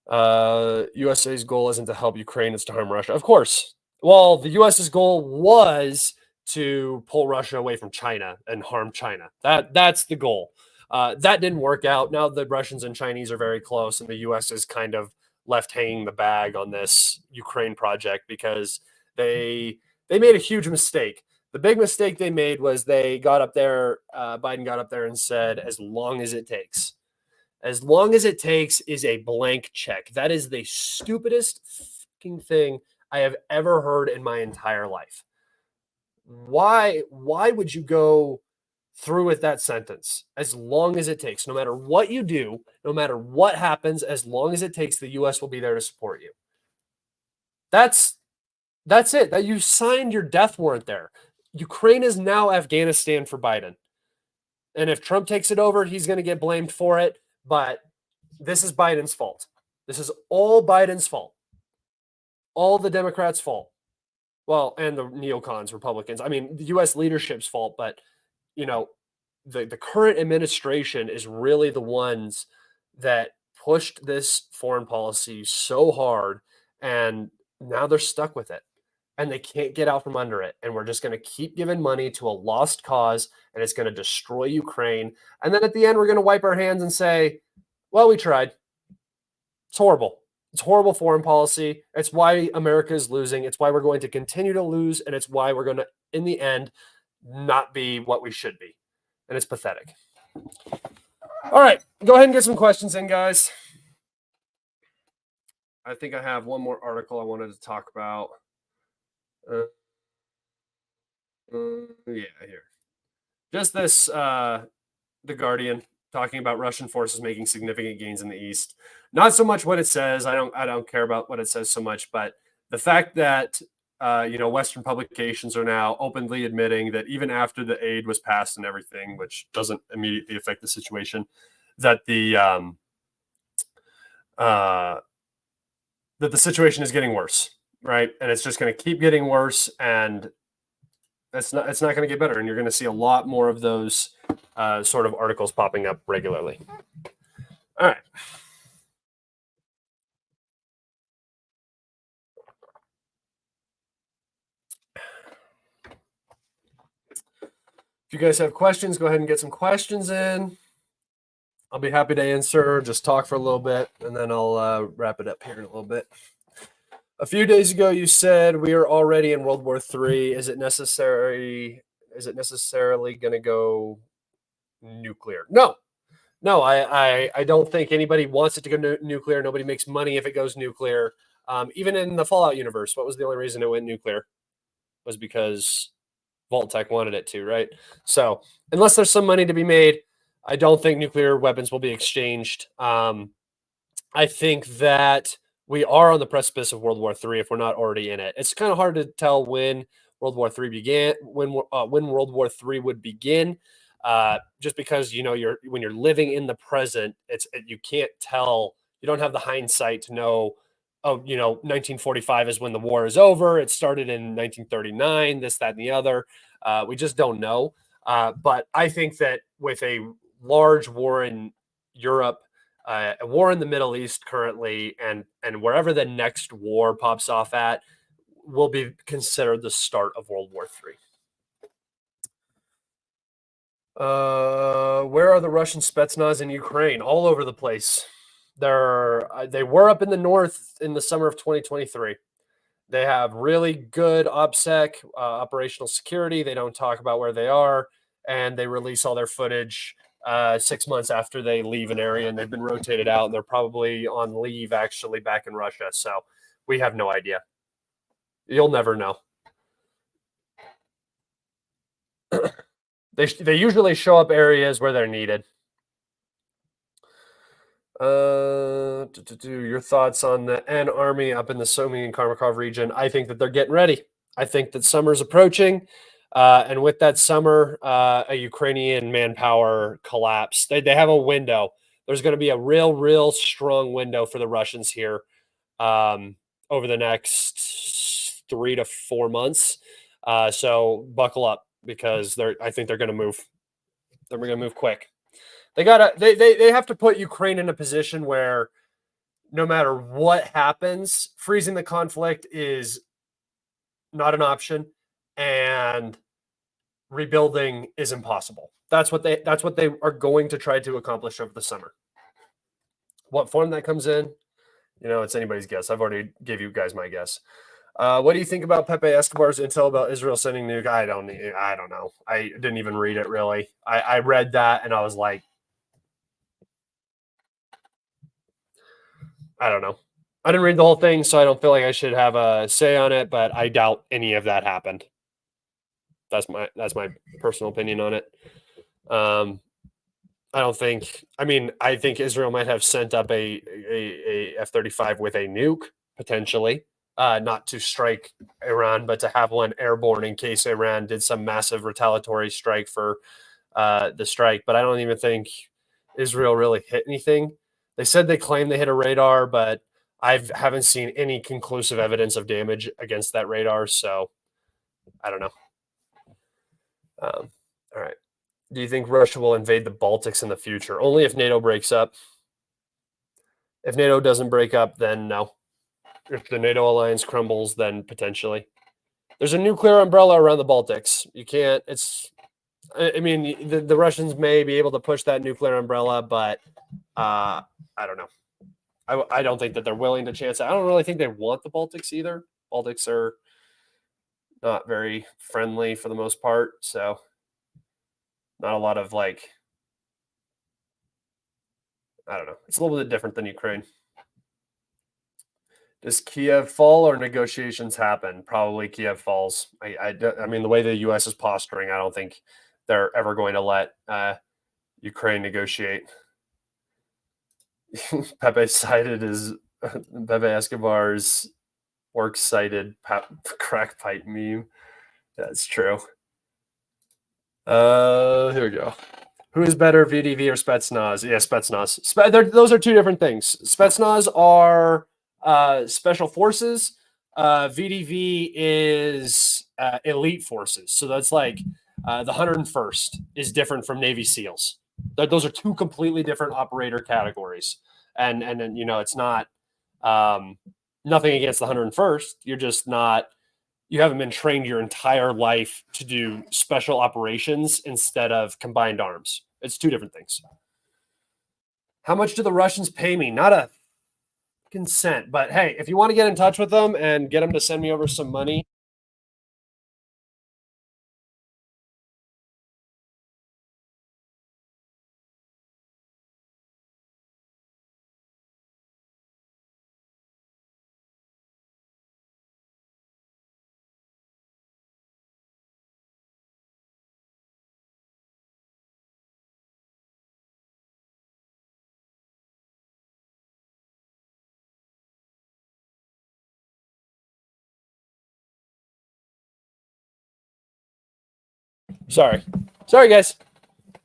USA's goal isn't to help Ukraine, it's to harm Russia. Of course. Well, the US's goal was to pull Russia away from China and harm China. That's the goal. That didn't work out. Now the Russians and Chinese are very close, and the US is kind of left hanging the bag on this Ukraine project because they made a huge mistake. The big mistake they made was they got up there, Biden got up there and said, as long as it takes. As long as it takes is a blank check. That is the stupidest fucking thing I have ever heard in my entire life. Why would you go through with that sentence? As long as it takes, no matter what you do, no matter what happens, as long as it takes, the US will be there to support you. That's it. That you signed your death warrant there. Ukraine is now Afghanistan for Biden. And if Trump takes it over, he's going to get blamed for it. But this is Biden's fault. This is all Biden's fault. All the Democrats' fault. Well, and the neocons, Republicans. I mean, the U.S. leadership's fault, but, the current administration is really the ones that pushed this foreign policy so hard, and now they're stuck with it. And they can't get out from under it. And we're just going to keep giving money to a lost cause, and it's going to destroy Ukraine. And then at the end, we're going to wipe our hands and say, well, we tried. It's horrible. It's horrible foreign policy. It's why America is losing. It's why we're going to continue to lose. And it's why we're going to, in the end, not be what we should be. And it's pathetic. All right. Go ahead and get some questions in, guys. I think I have one more article I wanted to talk about. Here. Just this, The Guardian, talking about Russian forces making significant gains in the east. Not so much what it says. I don't care about what it says so much, but the fact that Western publications are now openly admitting that even after the aid was passed and everything, which doesn't immediately affect the situation, that the situation is getting worse, right? And it's just going to keep getting worse, and it's not going to get better. And you're going to see a lot more of those sort of articles popping up regularly. All right. If you guys have questions, go ahead and get some questions in. I'll be happy to answer. Just talk for a little bit, and then I'll wrap it up here in a little bit. A few days ago, you said we are already in World War III. Is it necessarily going to go nuclear? No. I don't think anybody wants it to go nuclear. Nobody makes money if it goes nuclear. Even in the Fallout universe, what was the only reason it went nuclear? It was because Vault-Tec wanted it to, right? So unless there's some money to be made, I don't think nuclear weapons will be exchanged. I think that we are on the precipice of World War III if we're not already in it. It's kind of hard to tell when World War III began, when World War III would begin, just because when you're living in the present, you can't tell. You don't have the hindsight to know. 1945 is when the war is over. It started in 1939. This, that, and the other. We just don't know. But I think that with a large war in Europe, a war in the Middle East currently, and wherever the next war pops off at, will be considered the start of World War III. Where are the Russian Spetsnaz in Ukraine? All over the place. They were up in the north in the summer of 2023. They have really good OPSEC, operational security. They don't talk about where they are, and they release all their footage 6 months after they leave an area, and they've been rotated out, and they're probably on leave actually back in Russia. So we have no idea. You'll never know. They usually show up areas where they're needed. Your thoughts on the N Army up in the Sumy and Kharkov region? I think that they're getting ready. I think that summer's approaching, and with that summer, a Ukrainian manpower collapse. They have a window. There's going to be a real strong window for the Russians here over the next 3 to 4 months. So buckle up because I think they're going to move. They're going to move quick. They have to put Ukraine in a position where no matter what happens, freezing the conflict is not an option, and rebuilding is impossible. That's what they are going to try to accomplish over the summer. What form that comes in, it's anybody's guess. I've already gave you guys my guess. What do you think about Pepe Escobar's intel about Israel sending nuke? I don't know. I didn't even read it really. I read that and I was like, I don't know. I didn't read the whole thing, so I don't feel like I should have a say on it, but I doubt any of that happened. That's my personal opinion on it. I don't think. I think Israel might have sent up a F-35 with a nuke potentially, not to strike Iran, but to have one airborne in case Iran did some massive retaliatory strike for the strike. But I don't even think Israel really hit anything. They said they claimed they hit a radar, but I haven't seen any conclusive evidence of damage against that radar. So I don't know. All right. Do you think Russia will invade the Baltics in the future? Only if NATO breaks up. If NATO doesn't break up, then no. If the NATO alliance crumbles, then potentially. There's a nuclear umbrella around the Baltics. You can't. The Russians may be able to push that nuclear umbrella, but I don't know. I don't think that they're willing to chance it. I don't really think they want the Baltics either. Baltics are not very friendly for the most part, so not a lot of I don't know. It's a little bit different than Ukraine. Does Kiev fall or negotiations happen? Probably Kiev falls. The way the U.S. is posturing, I don't think they're ever going to let Ukraine negotiate. Pepe Escobar's works cited crack pipe meme. That's true. Here we go. Who is better, VDV or Spetsnaz? Yeah, Spetsnaz. Those are two different things. Spetsnaz are special forces. VDV is elite forces. So that's like the 101st is different from Navy SEALs. Those are two completely different operator categories. And it's not nothing against the 101st. You're just not. You haven't been trained your entire life to do special operations instead of combined arms. It's two different things. How much do the Russians pay me? Not a consent, but hey, if you want to get in touch with them and get them to send me over some money. Sorry, guys.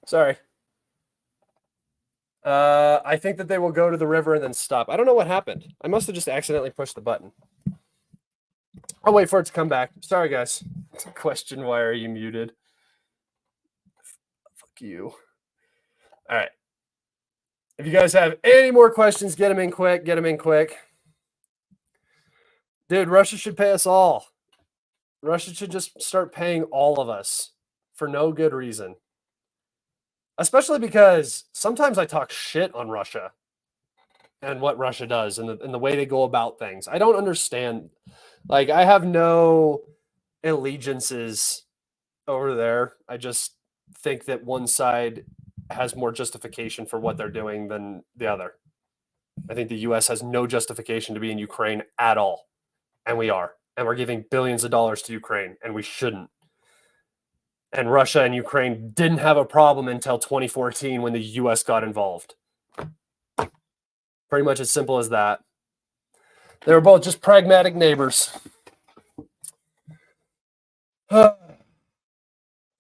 Sorry. I think that they will go to the river and then stop. I don't know what happened. I must have just accidentally pushed the button. I'll wait for it to come back. Sorry, guys. Question, why are you muted? Fuck you. All right. If you guys have any more questions, get them in quick. Dude, Russia should pay us all. Russia should just start paying all of us for no good reason. especially because sometimes I talk shit on Russia and what Russia does and the way they go about things. I don't understand. Like, I have no allegiances over there. I just think that one side has more justification for what they're doing than the other. I think the US has no justification to be in Ukraine at all. And we are. And we're giving billions of dollars to Ukraine, and we shouldn't. And Russia and Ukraine didn't have a problem until 2014 when the US got involved. Pretty much as simple as that. They were both just pragmatic neighbors.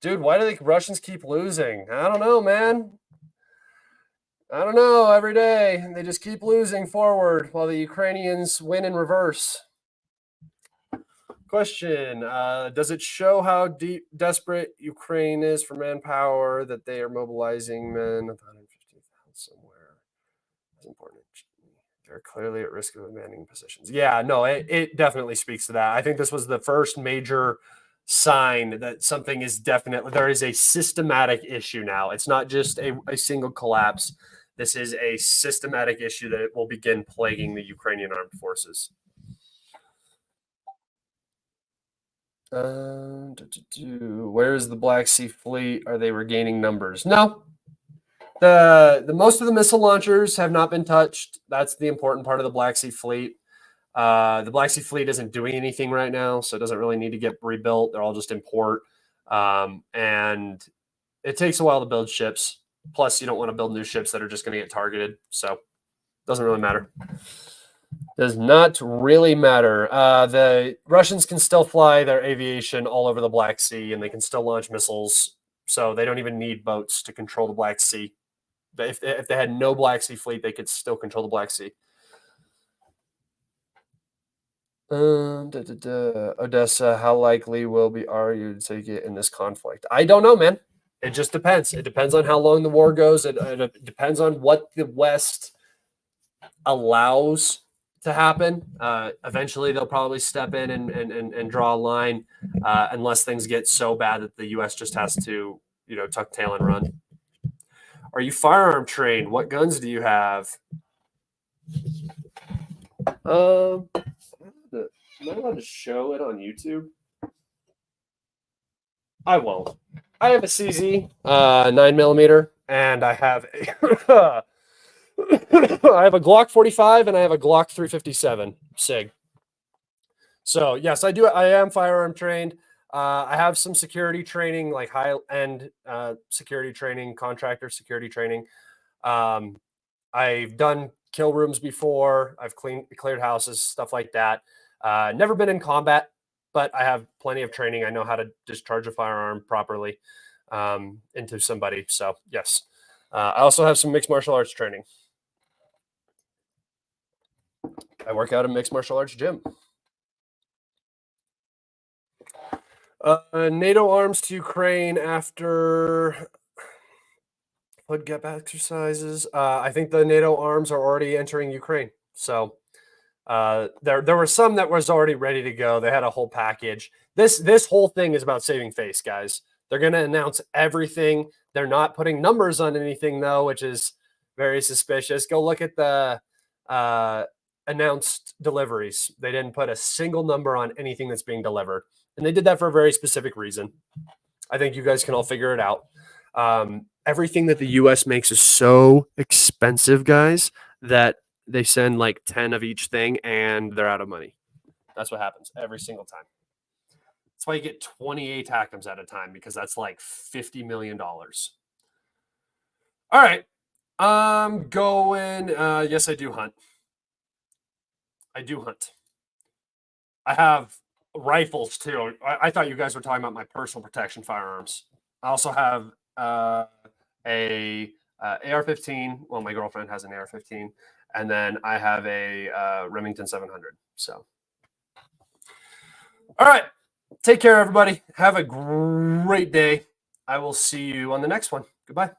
Dude, why do the Russians keep losing? I don't know, man. I don't know. Every day they just keep losing forward while the Ukrainians win in reverse. Question, does it show how desperate Ukraine is for manpower that they are mobilizing men 150,000 somewhere? That's important. They're clearly at risk of abandoning positions. Yeah, no, it definitely speaks to that. I think this was the first major sign that something is definitely, there is a systematic issue now. It's not just a single collapse. This is a systematic issue that it will begin plaguing the Ukrainian armed forces. Where is the Black Sea Fleet? Are they regaining numbers? No. The most of the missile launchers have not been touched. That's the important part of the Black Sea Fleet. The Black Sea Fleet isn't doing anything right now, so it doesn't really need to get rebuilt. They're all just in port. And it takes a while to build ships. Plus, you don't want to build new ships that are just going to get targeted. So it doesn't really matter. Does not really matter. The Russians can still fly their aviation all over the Black Sea, and they can still launch missiles. So they don't even need boats to control the Black Sea. If they had no Black Sea fleet, they could still control the Black Sea. Odessa, how likely will you to take it in this conflict? I don't know, man. It just depends. It depends on how long the war goes. It depends on what the West allows to happen. Eventually, they'll probably step in and draw a line, unless things get so bad that the U.S. just has to, tuck tail and run. Are you firearm trained? What guns do you have? Am I allowed to show it on YouTube? I won't. I have a CZ 9mm, and I have a I have a Glock 45 and I have a Glock 357 SIG. So yes, I do. I am firearm trained. I have some security training, like high-end security training, contractor security training. I've done kill rooms before. I've cleared houses, stuff like that. Never been in combat, but I have plenty of training. I know how to discharge a firearm properly into somebody. So yes, I also have some mixed martial arts training. I work out a mixed martial arts gym. NATO arms to Ukraine after Hood gap exercises. I think the NATO arms are already entering Ukraine. So there were some that was already ready to go. They had a whole package. This whole thing is about saving face, guys. They're going to announce everything. They're not putting numbers on anything, though, which is very suspicious. Go look at the announced deliveries. They didn't put a single number on anything that's being delivered. And they did that for a very specific reason. I think you guys can all figure it out. Everything that the U.S. makes is so expensive, guys, that they send like 10 of each thing and they're out of money. That's what happens every single time. That's why you get 20 ATACMS at a time, because that's like $50 million. All right. I'm going. Yes, I do hunt. I do hunt. I have rifles too. I thought you guys were talking about my personal protection firearms. I also have a AR-15. Well, my girlfriend has an AR-15, and then I have a Remington 700. So, all right. Take care, everybody. Have a great day. I will see you on the next one. Goodbye.